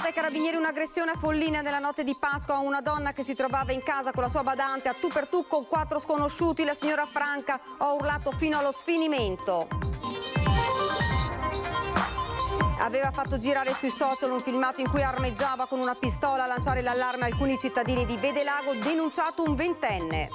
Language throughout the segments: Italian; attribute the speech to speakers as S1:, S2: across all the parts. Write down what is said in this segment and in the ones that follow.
S1: Denunciata ai carabinieri un'aggressione a Follina nella notte di Pasqua a una donna che si trovava in casa con la sua badante. A tu per tu con 4 sconosciuti, la signora Franca ha urlato fino allo sfinimento. Aveva fatto girare sui social un filmato in cui armeggiava con una pistola a lanciare l'allarme a alcuni cittadini di Vedelago, denunciato un 20enne.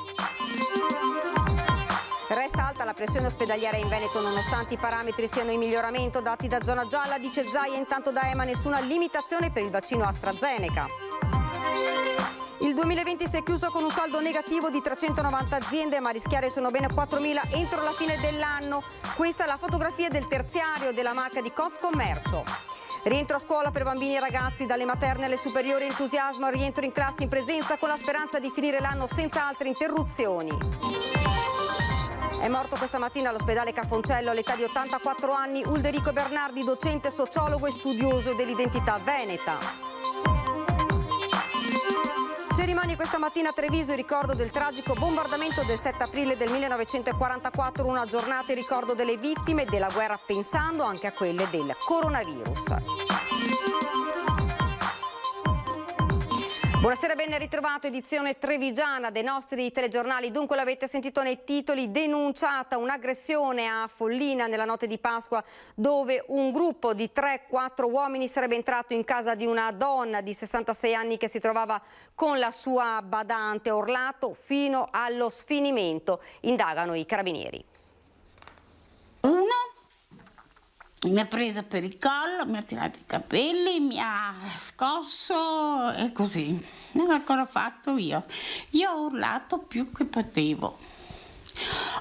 S1: Resta alta la pressione ospedaliera in Veneto nonostante i parametri siano in miglioramento dati da zona gialla, dice Zaia. Intanto da EMA nessuna limitazione per il vaccino AstraZeneca. Il 2020 si è chiuso con un saldo negativo di 390 aziende, ma a rischiare sono bene 4.000 entro la fine dell'anno. Questa è la fotografia del terziario della marca di Confcommercio. Rientro a scuola per bambini e ragazzi, dalle materne alle superiori, entusiasmo al rientro in classe in presenza con la speranza di finire l'anno senza altre interruzioni. È morto questa mattina all'ospedale Ca' Foncello all'età di 84 anni Ulderico Bernardi, docente, sociologo e studioso dell'identità veneta. Cerimonia questa mattina a Treviso in ricordo del tragico bombardamento del 7 aprile del 1944, una giornata in ricordo delle vittime della guerra pensando anche a quelle del coronavirus. Buonasera, ben ritrovato, edizione trevigiana dei nostri telegiornali. Dunque l'avete sentito nei titoli, denunciata un'aggressione a Follina nella notte di Pasqua dove un gruppo di 3-4 uomini sarebbe entrato in casa di una donna di 66 anni che si trovava con la sua badante, urlato fino allo sfinimento. Indagano i carabinieri.
S2: Uno mi ha presa per il collo, mi ha tirato i capelli, mi ha scosso e così. Non l'ho ancora fatto io. Io ho urlato più che potevo.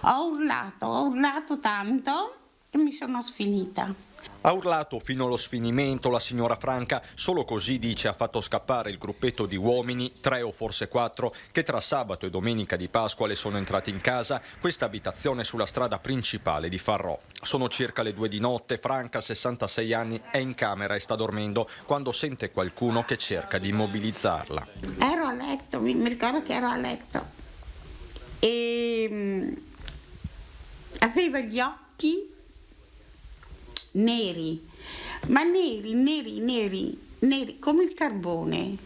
S2: Ho urlato tanto e mi sono sfinita.
S3: Ha urlato fino allo sfinimento la signora Franca, solo così, dice, ha fatto scappare il gruppetto di uomini, 3 o forse 4, che tra sabato e domenica di Pasqua le sono entrati in casa, questa abitazione sulla strada principale di Farrò. Sono circa le 2 di notte, Franca, 66 anni, è in camera e sta dormendo quando sente qualcuno che cerca di immobilizzarla.
S2: Ero a letto, mi ricordo che ero a letto e aveva gli occhi neri, ma neri come il carbone.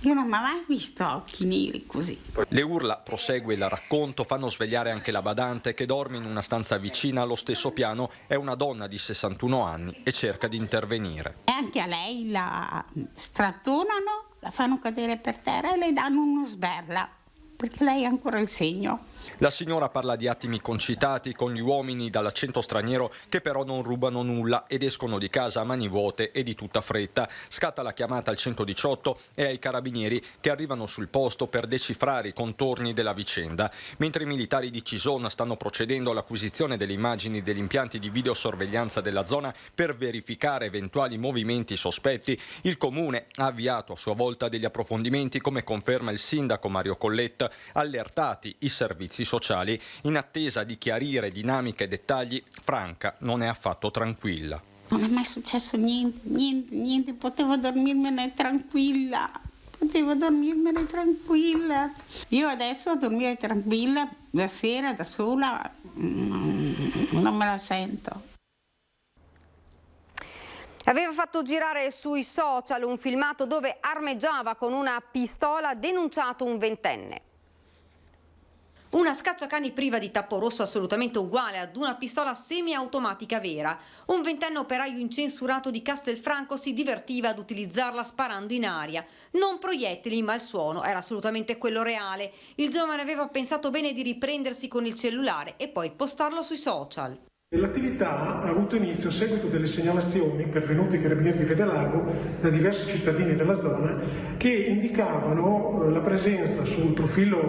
S2: Io non ho mai visto occhi neri così.
S3: Le urla, prosegue il racconto, fanno svegliare anche la badante che dorme in una stanza vicina allo stesso piano. È una donna di 61 anni e cerca di intervenire.
S2: E anche a lei la strattonano, la fanno cadere per terra e le danno uno sberla, perché lei ha ancora il segno.
S3: La signora parla di attimi concitati con gli uomini dall'accento straniero che però non rubano nulla ed escono di casa a mani vuote e di tutta fretta. Scatta la chiamata al 118 e ai carabinieri che arrivano sul posto per decifrare i contorni della vicenda. Mentre i militari di Chisona stanno procedendo all'acquisizione delle immagini degli impianti di videosorveglianza della zona per verificare eventuali movimenti sospetti, il comune ha avviato a sua volta degli approfondimenti, come conferma il sindaco Mario Colletta, allertati i servizi sociali. In attesa di chiarire dinamiche e dettagli, Franca non è affatto tranquilla.
S2: Non è mai successo niente, potevo dormirmene tranquilla. Io adesso a dormire tranquilla, la sera da sola, non me la sento.
S1: Aveva fatto girare sui social un filmato dove armeggiava con una pistola, denunciato un 20enne. Una scacciacani priva di tappo rosso assolutamente uguale ad una pistola semiautomatica vera. Un 20enne operaio incensurato di Castelfranco si divertiva ad utilizzarla sparando in aria. Non proiettili, ma il suono era assolutamente quello reale. Il giovane aveva pensato bene di riprendersi con il cellulare e poi postarlo sui social.
S4: L'attività ha avuto inizio a seguito delle segnalazioni pervenute ai carabinieri di Vedelago da diversi cittadini della zona che indicavano la presenza sul profilo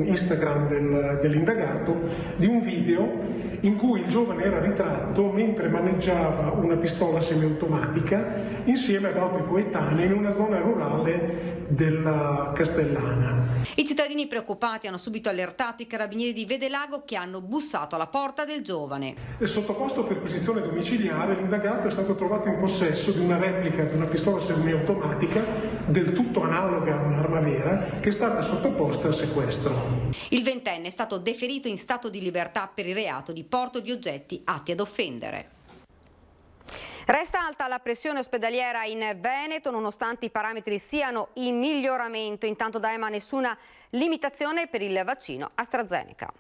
S4: Instagram dell'indagato di un video in cui il giovane era ritratto mentre maneggiava una pistola semiautomatica insieme ad altri coetanei in una zona rurale della Castellana.
S1: I cittadini preoccupati hanno subito allertato i carabinieri di Vedelago che hanno bussato alla porta del giovane.
S4: Sottoposto a perquisizione domiciliare, l'indagato è stato trovato in possesso di una replica di una pistola semiautomatica del tutto analoga a un'arma vera che è stata sottoposta a sequestro.
S1: Il 20enne è stato deferito in stato di libertà per il reato di porto di oggetti atti ad offendere. Resta alta la pressione ospedaliera in Veneto nonostante i parametri siano in miglioramento. Intanto da EMA nessuna limitazione per il vaccino AstraZeneca.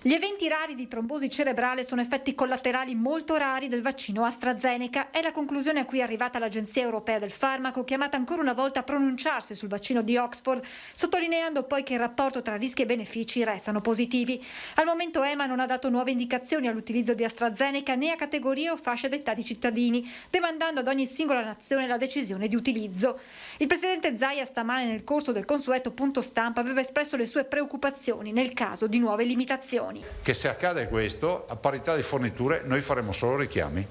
S5: Gli eventi rari di trombosi cerebrale sono effetti collaterali molto rari del vaccino AstraZeneca. È la conclusione a cui è arrivata l'Agenzia Europea del Farmaco, chiamata ancora una volta a pronunciarsi sul vaccino di Oxford, sottolineando poi che il rapporto tra rischi e benefici restano positivi. Al momento EMA non ha dato nuove indicazioni all'utilizzo di AstraZeneca né a categorie o fasce d'età di cittadini, demandando ad ogni singola nazione la decisione di utilizzo. Il presidente Zaia stamane nel corso del consueto punto stampa aveva espresso le sue preoccupazioni nel caso di nuove limitazioni.
S6: Che se accade questo, a parità di forniture, noi faremo solo richiami.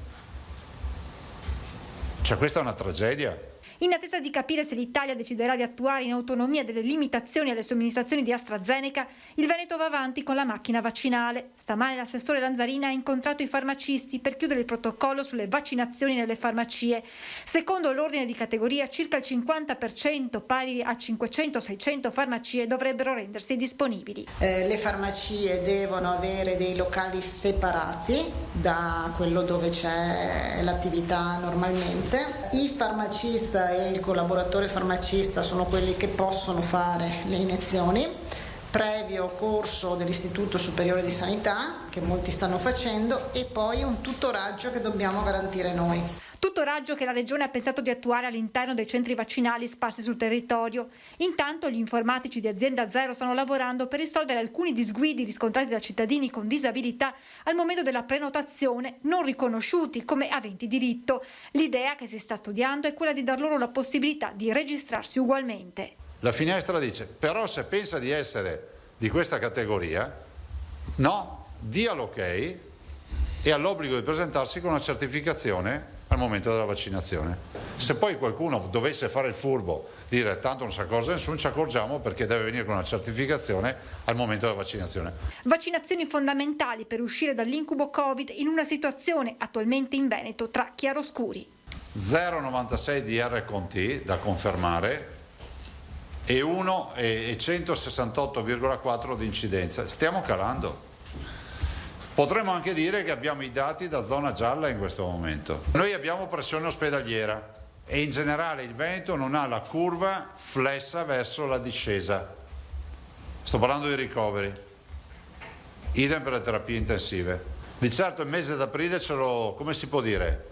S6: Cioè questa è una tragedia.
S5: In attesa di capire se l'Italia deciderà di attuare in autonomia delle limitazioni alle somministrazioni di AstraZeneca, il Veneto va avanti con la macchina vaccinale. Stamane l'assessore Lanzarina ha incontrato i farmacisti per chiudere il protocollo sulle vaccinazioni nelle farmacie. Secondo l'ordine di categoria, circa il 50%, pari a 500-600 farmacie, dovrebbero rendersi disponibili.
S7: Le farmacie devono avere dei locali separati da quello dove c'è l'attività normalmente. Il farmacista e il collaboratore farmacista sono quelli che possono fare le iniezioni, previo corso dell'Istituto Superiore di Sanità, che molti stanno facendo, e poi un tutoraggio che dobbiamo garantire noi.
S5: Tutoraggio che la Regione ha pensato di attuare all'interno dei centri vaccinali sparsi sul territorio. Intanto gli informatici di Azienda Zero stanno lavorando per risolvere alcuni disguidi riscontrati da cittadini con disabilità al momento della prenotazione, non riconosciuti come aventi diritto. L'idea che si sta studiando è quella di dar loro la possibilità di registrarsi ugualmente.
S6: La finestra dice, però se pensa di essere di questa categoria, no, dia l'ok e ha l'obbligo di presentarsi con una certificazione al momento della vaccinazione. Se poi qualcuno dovesse fare il furbo, dire tanto non sa cosa nessuno, ci accorgiamo perché deve venire con una certificazione al momento della vaccinazione.
S5: Vaccinazioni fondamentali per uscire dall'incubo Covid in una situazione attualmente in Veneto tra chiaroscuri.
S6: 0,96 di R con T da confermare e 168,4 di incidenza. Stiamo calando. Potremmo anche dire che abbiamo i dati da zona gialla in questo momento. Noi abbiamo pressione ospedaliera e in generale il Veneto non ha la curva flessa verso la discesa. Sto parlando di ricoveri. Idem per le terapie intensive. Di certo il mese d'aprile come si può dire,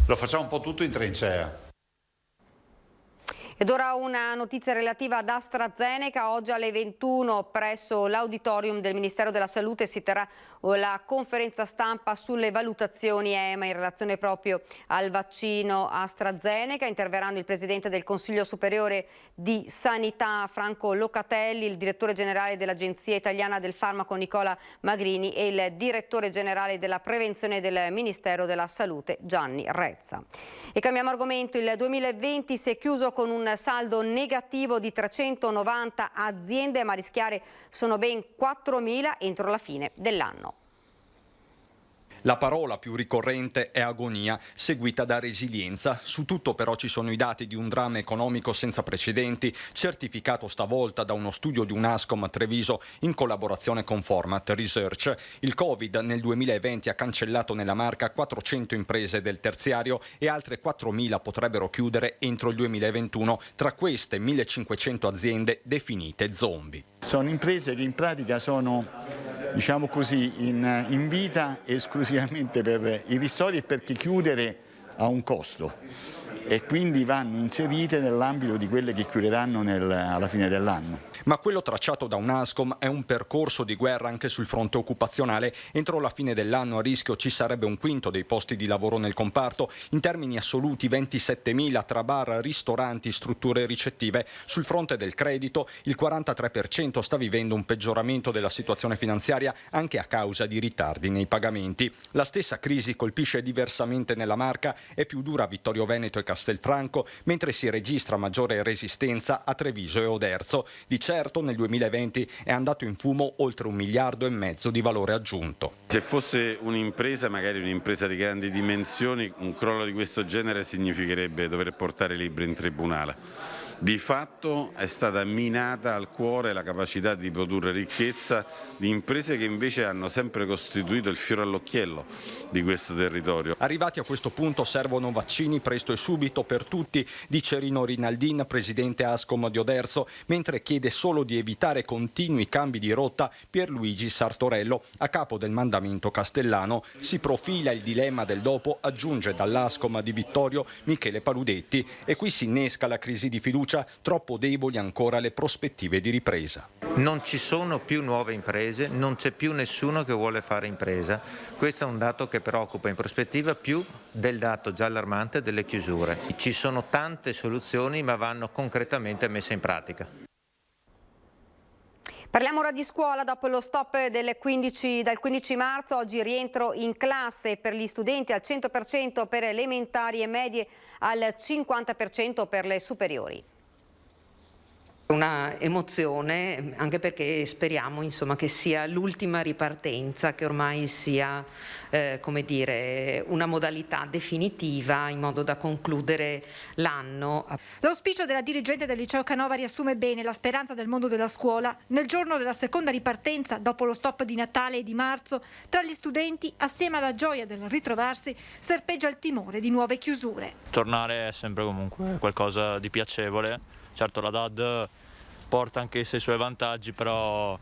S6: lo facciamo un po' tutto in trincea.
S1: Ed ora una notizia relativa ad AstraZeneca. Oggi alle 21 presso l'auditorium del Ministero della Salute si terrà la conferenza stampa sulle valutazioni EMA in relazione proprio al vaccino AstraZeneca. Interverranno il Presidente del Consiglio Superiore di Sanità Franco Locatelli, il Direttore Generale dell'Agenzia Italiana del Farmaco Nicola Magrini e il Direttore Generale della Prevenzione del Ministero della Salute Gianni Rezza. E cambiamo argomento. Il 2020 si è chiuso con un saldo negativo di 390 aziende, ma a rischiare sono ben 4.000 entro la fine dell'anno.
S3: La parola più ricorrente è agonia, seguita da resilienza. Su tutto però ci sono i dati di un dramma economico senza precedenti, certificato stavolta da uno studio di Unascom Treviso in collaborazione con Format Research. Il Covid nel 2020 ha cancellato nella Marca 400 imprese del terziario e altre 4.000 potrebbero chiudere entro il 2021. Tra queste 1.500 aziende definite zombie.
S8: Sono imprese che in pratica sono, diciamo così, in vita esclusivamente per i ristori e perché chiudere ha un costo e quindi vanno inserite nell'ambito di quelle che chiuderanno alla fine dell'anno.
S3: Ma quello tracciato da Unascom è un percorso di guerra anche sul fronte occupazionale. Entro la fine dell'anno a rischio ci sarebbe un quinto dei posti di lavoro nel comparto. In termini assoluti 27.000 tra bar, ristoranti, strutture ricettive. Sul fronte del credito il 43% sta vivendo un peggioramento della situazione finanziaria anche a causa di ritardi nei pagamenti. La stessa crisi colpisce diversamente nella Marca, è più dura a Vittorio Veneto e Castelfranco, mentre si registra maggiore resistenza a Treviso e Oderzo. Di certo nel 2020 è andato in fumo oltre 1,5 miliardi di valore aggiunto.
S9: Se fosse un'impresa, magari un'impresa di grandi dimensioni, un crollo di questo genere significherebbe dover portare libri in tribunale. Di fatto è stata minata al cuore la capacità di produrre ricchezza di imprese che invece hanno sempre costituito il fiore all'occhiello di questo territorio.
S3: Arrivati a questo punto servono vaccini presto e subito per tutti, dice Rino Rinaldin, presidente Ascom di Oderzo, mentre chiede solo di evitare continui cambi di rotta Pierluigi Sartorello, a capo del mandamento castellano. Si profila il dilemma del dopo, aggiunge dall'Ascom di Vittorio Michele Paludetti, e qui si innesca la crisi di fiducia, troppo deboli ancora le prospettive di ripresa.
S10: Non ci sono più nuove imprese, non c'è più nessuno che vuole fare impresa. Questo è un dato che preoccupa in prospettiva più del dato già allarmante delle chiusure. Ci sono tante soluzioni, ma vanno concretamente messe in pratica.
S1: Parliamo ora di scuola. Dopo lo stop dal 15 marzo, oggi rientro in classe per gli studenti al 100% per elementari e medie, al 50% per le superiori.
S11: Una emozione, anche perché speriamo che sia l'ultima ripartenza, che ormai sia una modalità definitiva in modo da concludere l'anno.
S5: L'auspicio della dirigente del liceo Canova riassume bene la speranza del mondo della scuola. Nel giorno della seconda ripartenza, dopo lo stop di Natale e di marzo, tra gli studenti, assieme alla gioia del ritrovarsi, serpeggia il timore di nuove chiusure.
S12: Tornare è sempre comunque qualcosa di piacevole. Certo, la DAD porta anche i suoi vantaggi, però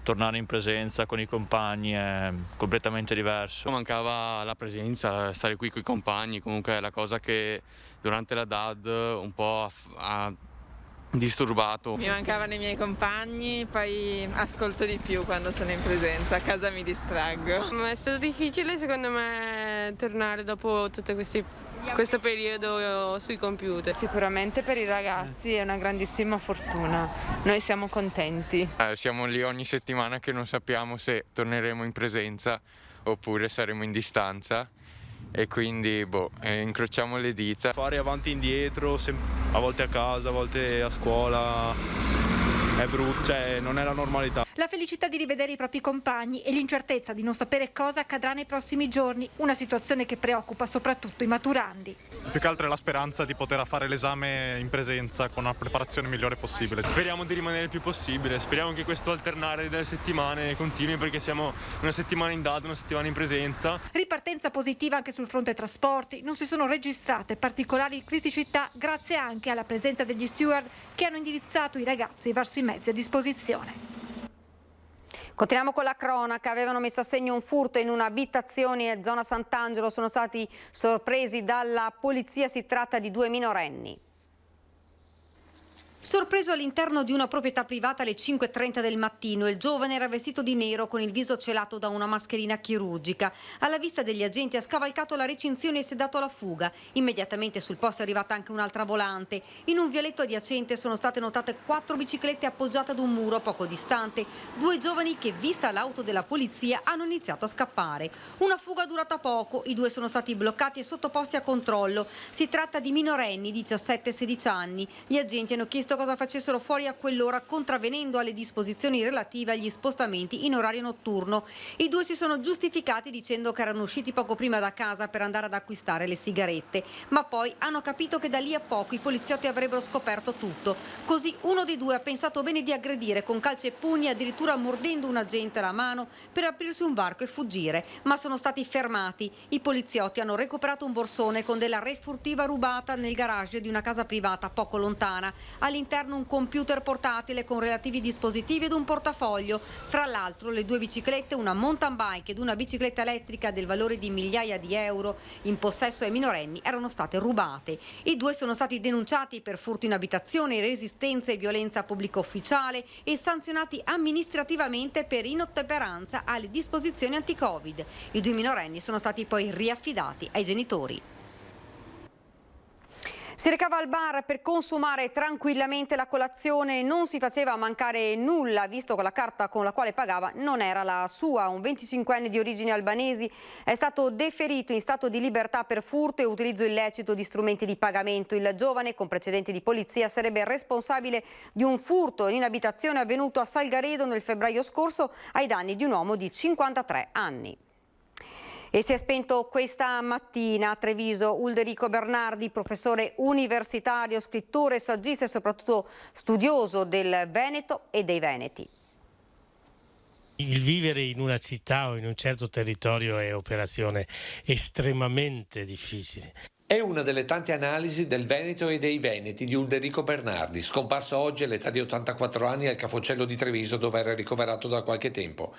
S12: tornare in presenza con i compagni è completamente diverso.
S13: Mancava la presenza, stare qui con i compagni, comunque è la cosa che durante la DAD un po' ha disturbato.
S14: Mi mancavano i miei compagni, poi ascolto di più quando sono in presenza, a casa mi distraggo.
S15: Ma è stato difficile secondo me tornare dopo tutti questo periodo sui computer.
S16: Sicuramente per i ragazzi è una grandissima fortuna, noi siamo contenti.
S13: Siamo lì ogni settimana che non sappiamo se torneremo in presenza oppure saremo in distanza e quindi incrociamo le dita.
S17: Fare avanti e indietro, a volte a casa, a volte a scuola, è brutto, non è la normalità.
S5: La felicità di rivedere i propri compagni e l'incertezza di non sapere cosa accadrà nei prossimi giorni, una situazione che preoccupa soprattutto i maturandi.
S17: Più che altro è la speranza di poter fare l'esame in presenza con una preparazione migliore possibile.
S18: Speriamo di rimanere il più possibile, speriamo che questo alternare delle settimane continui, perché siamo una settimana in DAD, una settimana in presenza.
S5: Ripartenza positiva anche sul fronte trasporti, non si sono registrate particolari criticità grazie anche alla presenza degli steward che hanno indirizzato i ragazzi verso i mezzi a disposizione.
S1: Continuiamo con la cronaca. Avevano messo a segno un furto in un'abitazione a zona Sant'Angelo, sono stati sorpresi dalla polizia, si tratta di 2 minorenni. Sorpreso all'interno di una proprietà privata alle 5:30 del mattino, il giovane era vestito di nero con il viso celato da una mascherina chirurgica. Alla vista degli agenti ha scavalcato la recinzione e si è dato alla fuga. Immediatamente sul posto è arrivata anche un'altra volante. In un vialetto adiacente sono state notate 4 biciclette appoggiate ad un muro poco distante. 2 giovani che, vista l'auto della polizia, hanno iniziato a scappare. Una fuga durata poco, i 2 sono stati bloccati e sottoposti a controllo. Si tratta di minorenni, 17 e 16 anni. Gli agenti hanno chiesto cosa facessero fuori a quell'ora, contravvenendo alle disposizioni relative agli spostamenti in orario notturno. I 2 si sono giustificati dicendo che erano usciti poco prima da casa per andare ad acquistare le sigarette, ma poi hanno capito che da lì a poco i poliziotti avrebbero scoperto tutto. Così uno dei 2 ha pensato bene di aggredire con calci e pugni, addirittura mordendo un agente la mano per aprirsi un varco e fuggire, ma sono stati fermati. I poliziotti hanno recuperato un borsone con della refurtiva rubata nel garage di una casa privata poco lontana. All'interno un computer portatile con relativi dispositivi ed un portafoglio. Fra l'altro le 2 biciclette, una mountain bike ed una bicicletta elettrica del valore di migliaia di euro in possesso ai minorenni erano state rubate. I 2 sono stati denunciati per furto in abitazione, resistenza e violenza pubblica ufficiale e sanzionati amministrativamente per inottemperanza alle disposizioni anti-Covid. I 2 minorenni sono stati poi riaffidati ai genitori. Si recava al bar per consumare tranquillamente la colazione, non si faceva mancare nulla, visto che la carta con la quale pagava non era la sua. Un 25enne di origini albanesi è stato deferito in stato di libertà per furto e utilizzo illecito di strumenti di pagamento. Il giovane, con precedenti di polizia, sarebbe responsabile di un furto in abitazione avvenuto a Salgaredo nel febbraio scorso ai danni di un uomo di 53 anni. E si è spento questa mattina a Treviso Ulderico Bernardi, professore universitario, scrittore, saggista e soprattutto studioso del Veneto e dei Veneti.
S19: Il vivere in una città o in un certo territorio è operazione estremamente difficile.
S20: È una delle tante analisi del Veneto e dei Veneti di Ulderico Bernardi, scomparso oggi all'età di 84 anni al Cafocello di Treviso, dove era ricoverato da qualche tempo.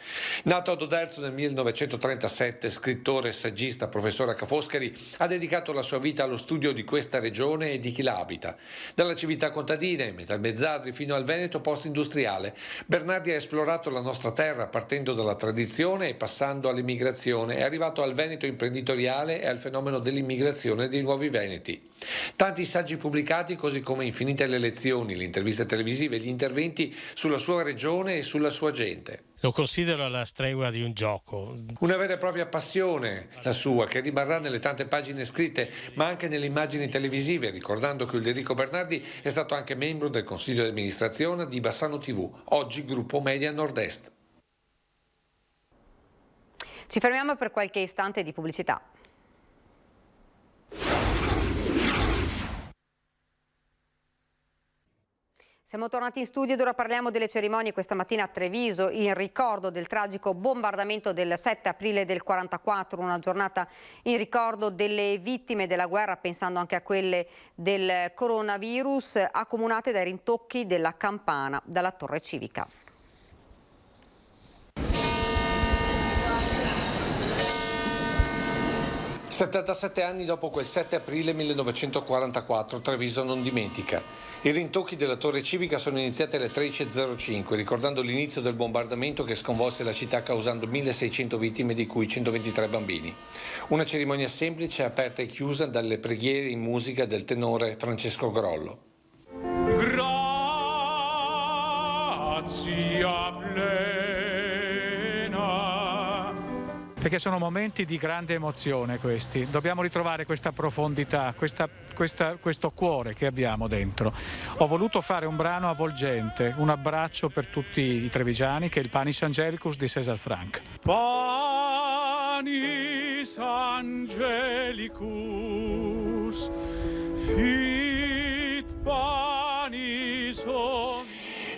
S20: Nato ad Oderzo nel 1937, scrittore, saggista, professore a Ca' Foscari, ha dedicato la sua vita allo studio di questa regione e di chi la abita. Dalle civiltà contadine, metalmezzadri, fino al Veneto post-industriale, Bernardi ha esplorato la nostra terra partendo dalla tradizione e passando all'immigrazione. È arrivato al Veneto imprenditoriale e al fenomeno dell'immigrazione dei nuovi veneti. Tanti saggi pubblicati, così come infinite le lezioni, le interviste televisive, gli interventi sulla sua regione e sulla sua gente.
S19: Lo considero alla stregua di un gioco.
S20: Una vera e propria passione, la sua, che rimarrà nelle tante pagine scritte, ma anche nelle immagini televisive, ricordando che Ulderico Bernardi è stato anche membro del consiglio di amministrazione di Bassano TV, oggi gruppo Media Nord-Est.
S1: Ci fermiamo per qualche istante di pubblicità. Siamo tornati in studio ed ora parliamo delle cerimonie questa mattina a Treviso in ricordo del tragico bombardamento del 7 aprile del 44, una giornata in ricordo delle vittime della guerra, pensando anche a quelle del coronavirus, accomunate dai rintocchi della campana dalla torre civica.
S20: – 77 anni dopo quel 7 aprile 1944, Treviso non dimentica. I rintocchi della torre civica sono iniziati alle 13.05, ricordando l'inizio del bombardamento che sconvolse la città causando 1.600 vittime, di cui 123 bambini. Una cerimonia semplice, aperta e chiusa dalle preghiere in musica del tenore Francesco Grollo.
S21: Perché sono momenti di grande emozione questi, dobbiamo ritrovare questa profondità, questo cuore che abbiamo dentro. Ho voluto fare un brano avvolgente, un abbraccio per tutti i trevigiani, che è il Panis Angelicus di César Franck.
S22: Panis Angelicus, fit panis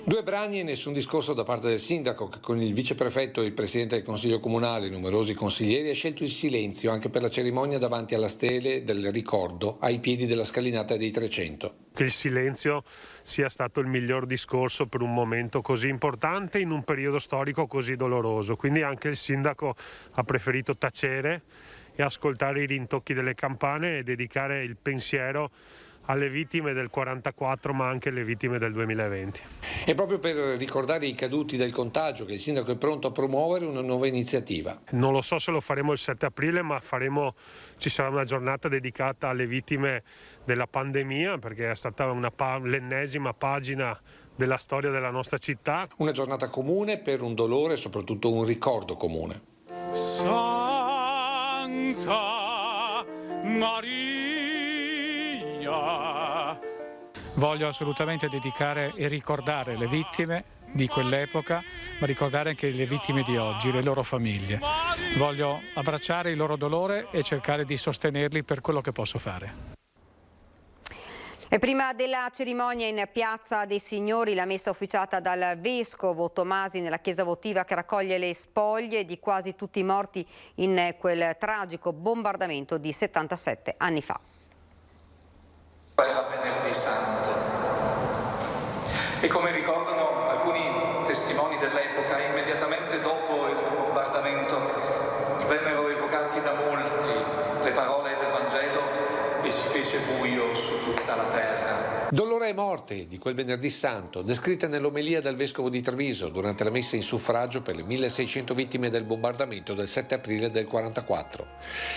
S20: Due brani e nessun discorso da parte del sindaco, che con il viceprefetto e il presidente del consiglio comunale e numerosi consiglieri ha scelto il silenzio anche per la cerimonia davanti alla stele del ricordo ai piedi della scalinata dei 300.
S23: Che il silenzio sia stato il miglior discorso per un momento così importante in un periodo storico così doloroso, quindi anche il sindaco ha preferito tacere e ascoltare i rintocchi delle campane e dedicare il pensiero alle vittime del 44, ma anche alle vittime del 2020.
S20: E proprio per ricordare i caduti del contagio che il sindaco è pronto a promuovere una nuova iniziativa.
S23: Non lo so se lo faremo il 7 aprile, ma ci sarà una giornata dedicata alle vittime della pandemia, perché è stata l'ennesima pagina della storia della nostra città.
S20: Una giornata comune per un dolore e soprattutto un ricordo comune.
S22: Santa Maria.
S21: Voglio assolutamente dedicare e ricordare le vittime di quell'epoca, ma ricordare anche le vittime di oggi, le loro famiglie. Voglio abbracciare il loro dolore e cercare di sostenerli per quello che posso fare.
S1: E prima della cerimonia in Piazza dei Signori, la messa officiata dal Vescovo Tomasi nella chiesa votiva che raccoglie le spoglie di quasi tutti i morti in quel tragico bombardamento di 77 anni fa.
S24: Era venerdì santo e, come ricordano alcuni testimoni dell'epoca, immediatamente dopo il bombardamento vennero evocati da molti le parole del Vangelo e si fece buio su tutta la terra.
S20: Dolore e morte di quel venerdì santo, descritte nell'omelia del vescovo di Treviso durante la messa in suffragio per le 1.600 vittime del bombardamento del 7 aprile del 44.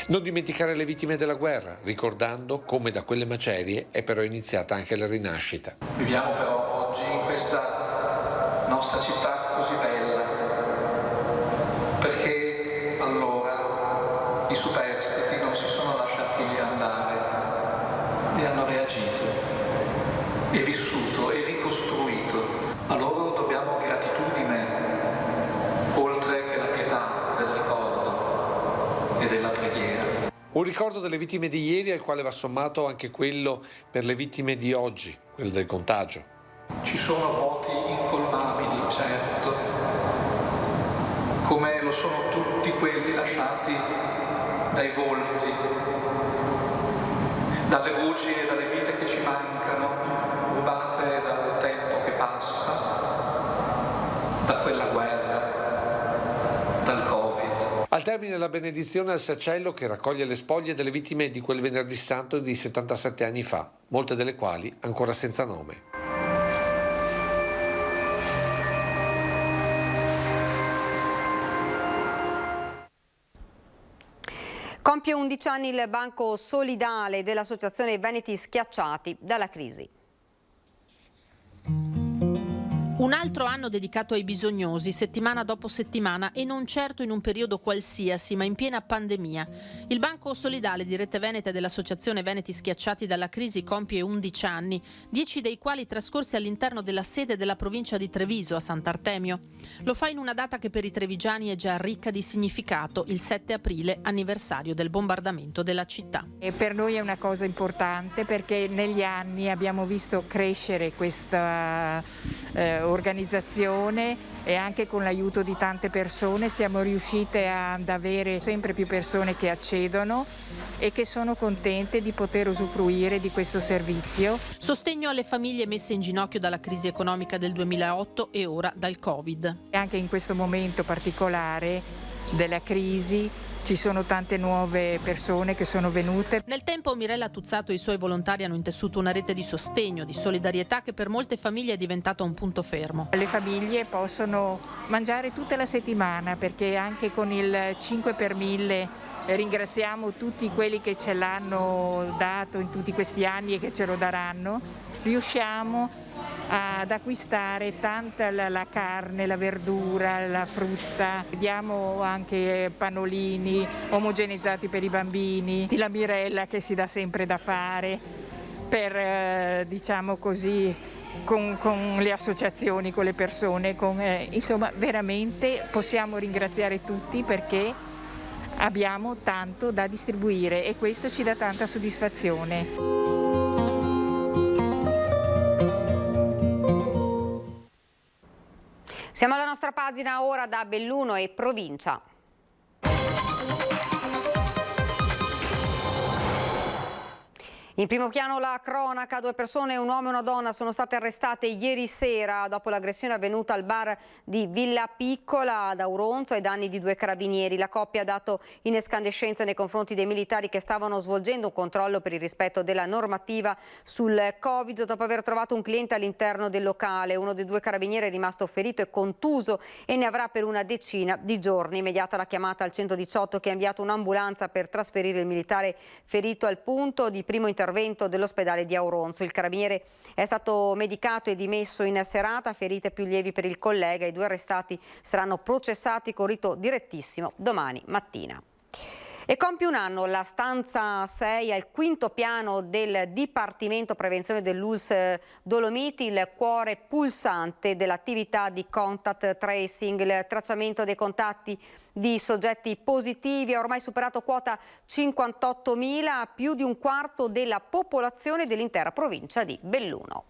S20: Non dimenticare le vittime della guerra, ricordando come da quelle macerie è però iniziata anche la rinascita.
S24: Viviamo però oggi in questa nostra città così bella, perché allora i superstiti non si sono lasciati andare e hanno reagito e vissuto e ricostruito. A loro dobbiamo gratitudine, oltre che la pietà del ricordo e della
S20: Un ricordo delle vittime di ieri al quale va sommato anche quello per le vittime di oggi, quello del contagio.
S24: Ci sono vuoti incolmabili, certo, come lo sono tutti quelli lasciati dai volti, dalle voci e dalle vite che ci mancano, rubate dal tempo che passa, da quella guerra, dal Covid.
S20: Al termine la benedizione al sacello che raccoglie le spoglie delle vittime di quel venerdì santo di 77 anni fa, molte delle quali ancora senza nome.
S1: Compie 11 anni il Banco Solidale dell'Associazione Veneti Schiacciati dalla crisi.
S2: Un altro anno dedicato ai bisognosi, settimana dopo settimana, e non certo in un periodo qualsiasi, ma in piena pandemia. Il Banco Solidale di Rete Veneta dell'Associazione Veneti Schiacciati dalla crisi compie 11 anni, 10 dei quali trascorsi all'interno della sede della provincia di Treviso, a Sant'Artemio. Lo fa in una data che per i trevigiani è già ricca di significato, il 7 aprile, anniversario del bombardamento della città.
S4: E per noi è una cosa importante perché negli anni abbiamo visto crescere questa organizzazione e anche con l'aiuto di tante persone siamo riuscite ad avere sempre più persone che accedono e che sono contente di poter usufruire di questo servizio.
S2: Sostegno alle famiglie messe in ginocchio dalla crisi economica del 2008 e ora dal Covid.
S4: Anche in questo momento particolare della crisi ci sono tante nuove persone che sono venute.
S2: Nel tempo Mirella Tuzzato e i suoi volontari hanno intessuto una rete di sostegno, di solidarietà che per molte famiglie è diventata un punto fermo.
S4: Le famiglie possono mangiare tutta la settimana perché anche con il 5 per 1000 ringraziamo tutti quelli che ce l'hanno dato in tutti questi anni e che ce lo daranno. Riusciamo ad acquistare tanta la carne, la verdura, la frutta. Diamo anche pannolini omogeneizzati per i bambini, la Mirella che si dà sempre da fare per, diciamo così, con le associazioni, con le persone, insomma veramente possiamo ringraziare tutti perché abbiamo tanto da distribuire e questo ci dà tanta soddisfazione.
S1: Siamo alla nostra pagina ora da Belluno e provincia. In primo piano la cronaca, 2 persone, un uomo e una donna, sono state arrestate ieri sera dopo l'aggressione avvenuta al bar di Villa Piccola ad Auronzo ai danni di 2 carabinieri. La coppia ha dato in escandescenza nei confronti dei militari che stavano svolgendo un controllo per il rispetto della normativa sul Covid dopo aver trovato un cliente all'interno del locale. Uno dei 2 carabinieri è rimasto ferito e contuso e ne avrà per una decina di giorni. Immediata la chiamata al 118 che ha inviato un'ambulanza per trasferire il militare ferito al punto di primo intervento dell'ospedale di Auronzo. Il carabiniere è stato medicato e dimesso in serata, ferite più lievi per il collega. I 2 arrestati saranno processati con rito direttissimo domani mattina. E compie un anno la stanza 6 al 5° piano del Dipartimento Prevenzione dell'ULSS Dolomiti, il cuore pulsante dell'attività di contact tracing, il tracciamento dei contatti di soggetti positivi. Ha ormai superato quota 58.000, più di un quarto della popolazione dell'intera provincia di Belluno.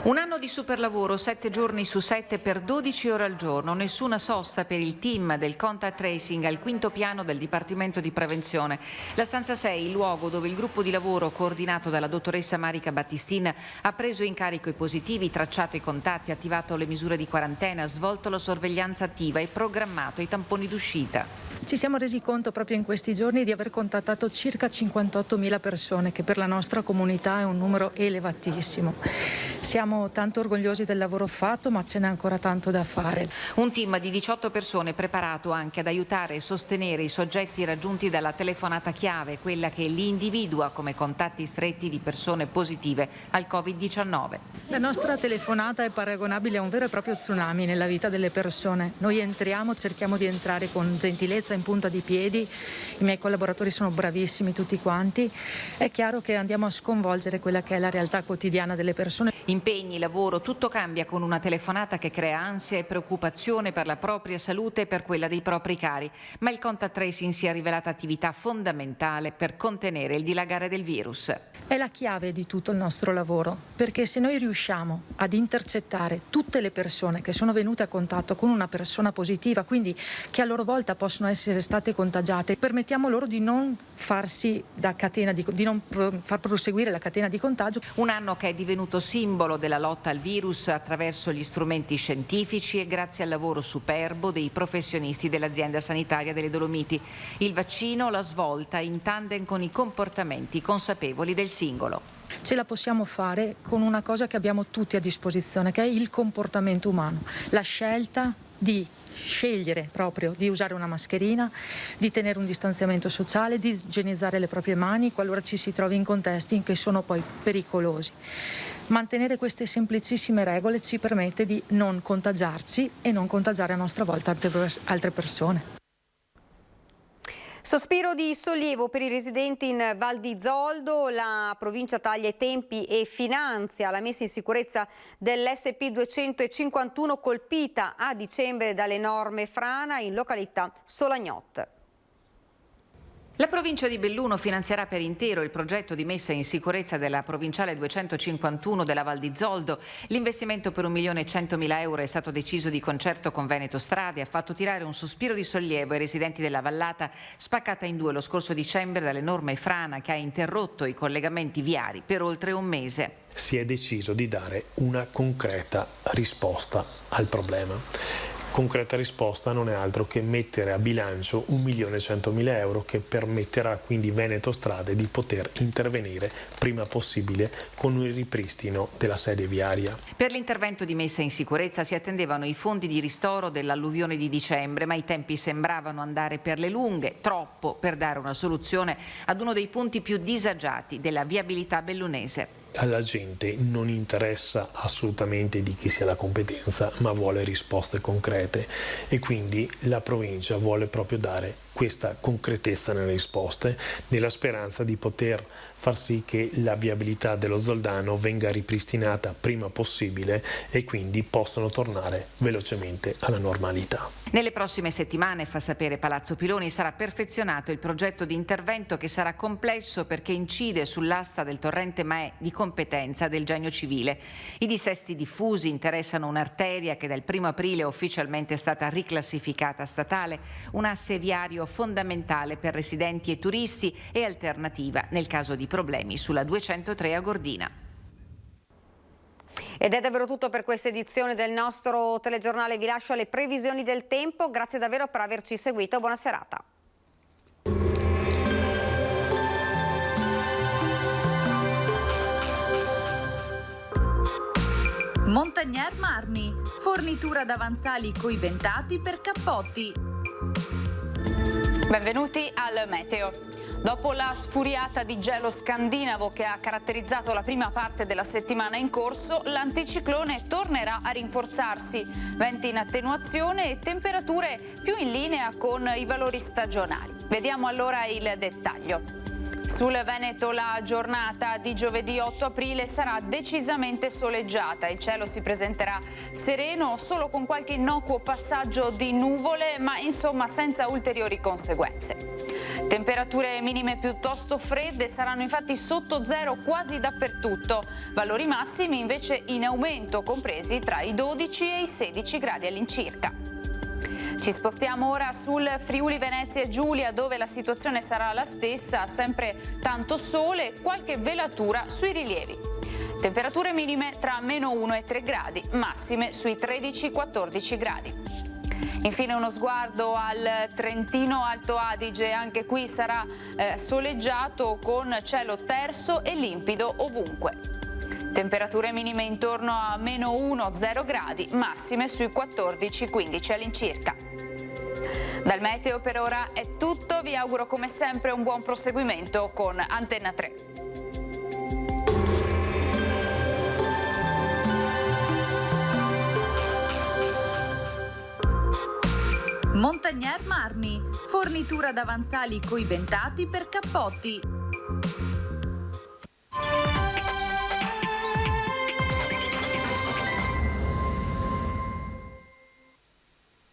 S6: Un anno di superlavoro, 7 giorni su 7 per 12 ore al giorno, nessuna sosta per il team del contact tracing al 5° piano del Dipartimento di Prevenzione. La stanza 6, il luogo dove il gruppo di lavoro coordinato dalla dottoressa Marica Battistin ha preso in carico i positivi, tracciato i contatti, attivato le misure di quarantena, svolto la sorveglianza attiva e programmato i tamponi d'uscita.
S7: Ci siamo resi conto proprio in questi giorni di aver contattato circa 58.000 persone, che per la nostra comunità è un numero elevatissimo. Siamo tanto orgogliosi del lavoro fatto, ma ce n'è ancora tanto da fare.
S6: Un team di 18 persone preparato anche ad aiutare e sostenere i soggetti raggiunti dalla telefonata chiave, quella che li individua come contatti stretti di persone positive al Covid-19.
S7: La nostra telefonata è paragonabile a un vero e proprio tsunami nella vita delle persone. Noi entriamo, cerchiamo di entrare con gentilezza in punta di piedi, i miei collaboratori sono bravissimi tutti quanti, è chiaro che andiamo a sconvolgere quella che è la realtà quotidiana delle persone.
S6: Impegno impegni, lavoro, tutto cambia con una telefonata che crea ansia e preoccupazione per la propria salute e per quella dei propri cari, ma il contact tracing si è rivelata attività fondamentale per contenere il dilagare del virus.
S7: È la chiave di tutto il nostro lavoro, perché se noi riusciamo ad intercettare tutte le persone che sono venute a contatto con una persona positiva, quindi che a loro volta possono essere state contagiate, permettiamo loro di non farsi da catena di non far proseguire la catena di contagio.
S6: Un anno che è divenuto simbolo della lotta al virus attraverso gli strumenti scientifici e grazie al lavoro superbo dei professionisti dell'azienda sanitaria delle Dolomiti. Il vaccino, la svolta in tandem con i comportamenti consapevoli del singolo.
S7: Ce la possiamo fare con una cosa che abbiamo tutti a disposizione, che è il comportamento umano, la scelta di scegliere proprio di usare una mascherina, di tenere un distanziamento sociale, di igienizzare le proprie mani qualora ci si trovi in contesti che sono poi pericolosi. Mantenere queste semplicissime regole ci permette di non contagiarci e non contagiare a nostra volta altre persone.
S1: Sospiro di sollievo per i residenti in Val di Zoldo. La provincia taglia i tempi e finanzia la messa in sicurezza dell'SP 251 colpita a dicembre dall'enorme frana in località Solagnot.
S6: La provincia di Belluno finanzierà per intero il progetto di messa in sicurezza della provinciale 251 della Val di Zoldo. L'investimento per 1.100.000 euro è stato deciso di concerto con Veneto Strade e ha fatto tirare un sospiro di sollievo ai residenti della vallata spaccata in due lo scorso dicembre dall'enorme frana che ha interrotto i collegamenti viari per oltre un mese.
S3: Si è deciso di dare una concreta risposta al problema. Concreta risposta non è altro che mettere a bilancio 1.100.000 euro che permetterà quindi Veneto Strade di poter intervenire prima possibile con il ripristino della sede viaria.
S6: Per l'intervento di messa in sicurezza si attendevano i fondi di ristoro dell'alluvione di dicembre, ma i tempi sembravano andare per le lunghe, troppo per dare una soluzione ad uno dei punti più disagiati della viabilità bellunese.
S3: Alla gente non interessa assolutamente di chi sia la competenza, ma vuole risposte concrete e quindi la provincia vuole proprio dare questa concretezza nelle risposte, nella speranza di poter far sì che la viabilità dello Zoldano venga ripristinata prima possibile e quindi possano tornare velocemente alla normalità.
S6: Nelle prossime settimane, fa sapere Palazzo Piloni, sarà perfezionato il progetto di intervento che sarà complesso perché incide sull'asta del torrente Maè di competenza del Genio Civile. I dissesti diffusi interessano un'arteria che dal 1 aprile è ufficialmente stata riclassificata statale, un asse viario fondamentale per residenti e turisti e alternativa nel caso di problemi sulla 203 a Gordina.
S1: Ed è davvero tutto per questa edizione del nostro telegiornale. Vi lascio alle previsioni del tempo. Grazie davvero per averci seguito. Buona serata.
S8: Montagnier Marmi, fornitura d'avanzali coibentati per cappotti.
S9: Benvenuti al meteo. Dopo la sfuriata di gelo scandinavo che ha caratterizzato la prima parte della settimana in corso, l'anticiclone tornerà a rinforzarsi, venti in attenuazione e temperature più in linea con i valori stagionali. Vediamo allora il dettaglio. Sul Veneto la giornata di giovedì 8 aprile sarà decisamente soleggiata. Il cielo si presenterà sereno, solo con qualche innocuo passaggio di nuvole, ma insomma senza ulteriori conseguenze. Temperature minime piuttosto fredde, saranno infatti sotto zero quasi dappertutto. Valori massimi invece in aumento, compresi tra i 12 e i 16 gradi all'incirca. Ci spostiamo ora sul Friuli Venezia e Giulia, dove la situazione sarà la stessa, sempre tanto sole e qualche velatura sui rilievi. Temperature minime tra -1 e 3 gradi, massime sui 13-14 gradi. Infine uno sguardo al Trentino Alto Adige, anche qui sarà soleggiato con cielo terso e limpido ovunque. Temperature minime intorno a -1-0 gradi, massime sui 14-15 all'incirca. Dal meteo per ora è tutto, vi auguro come sempre un buon proseguimento con Antenna 3.
S8: Montagnier Marmi, fornitura d'avanzali coibentati per cappotti.